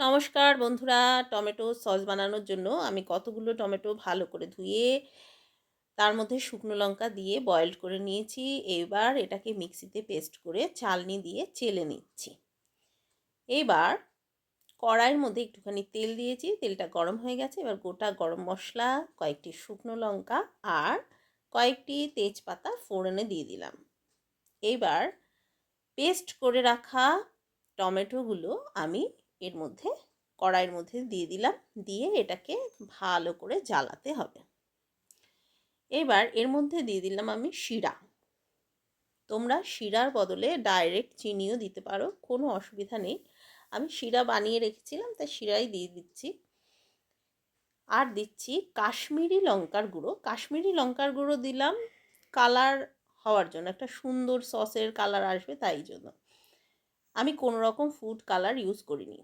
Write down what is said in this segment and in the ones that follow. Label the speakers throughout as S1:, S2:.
S1: নমস্কার বন্ধুরা, tomato sauce বানানোর জন্য আমি কতগুলো টমেটো ভালো করে ধুয়ে তার মধ্যে শুকনো লঙ্কা দিয়ে বয়েলড করে নিয়েছি। এবার এটাকে মিক্সিতে পেস্ট করে চালনি দিয়ে চেলে নিচ্ছি। এবার কড়াইয়ের মধ্যে একটুখানি তেল দিয়েছি, তেলটা গরম হয়ে গেছে। এবার গোটা গরম মশলা, কয়েকটি শুকনো লঙ্কা আর কয়েকটি তেজপাতা ফোড়নে দিয়ে দিলাম। এবার পেস্ট করে রাখা টমেটোগুলো আমি এর মধ্যে কড়াইয়ের মধ্যে দিয়ে দিলাম। দিয়ে এটাকে ভালো করে জ্বালাতে হবে। এবার এর মধ্যে দিয়ে দিলাম আমি শিরা। তোমরা শিরার বদলে ডাইরেক্ট চিনিও দিতে পারো, কোনো অসুবিধা নেই। আমি শিরা বানিয়ে রেখেছিলাম, তাই শিরাই দিয়ে দিচ্ছি। আর দিচ্ছি কাশ্মীরি লঙ্কার গুঁড়ো। কাশ্মীরি লঙ্কার গুঁড়ো দিলাম কালার হওয়ার জন্য, একটা সুন্দর সসের কালার আসবে তাই জন্য। আমি কোনো রকম ফুড কালার ইউজ করিনি।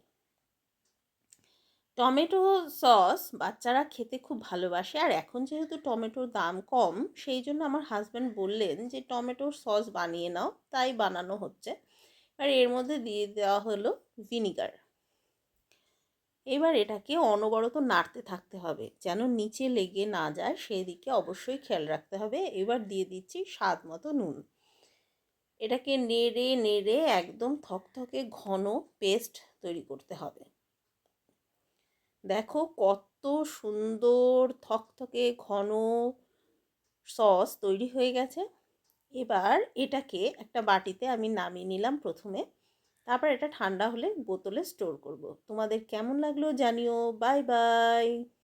S1: টমেটো সস বাচ্চারা খেতে খুব ভালোবাসে, আর এখন যেহেতু টমেটোর দাম কম, সেই জন্য আমার হাজব্যান্ড বললেন যে টমেটোর সস বানিয়ে নাও, তাই বানানো হচ্ছে। আর এর মধ্যে দিয়ে দেওয়া হলো ভিনিগার। এবার এটাকে অনবরত নাড়তে থাকতে হবে যেন নিচে লেগে না যায়, সেই দিকে অবশ্যই খেয়াল রাখতে হবে। এবার দিয়ে দিচ্ছি স্বাদ মতো নুন। এটাকে নেড়ে নেড়ে একদম থকথকে ঘন পেস্ট তৈরি করতে হবে। দেখো কত সুন্দর থকথকে ঘন সস তৈরি হয়ে গেছে। এবার এটাকে একটা বাটিতে আমি নামিয়ে নিলাম প্রথমে। তারপর এটা ঠান্ডা হলে বোতলে স্টোর করব। তোমাদের কেমন লাগলো জানিও। Bye bye.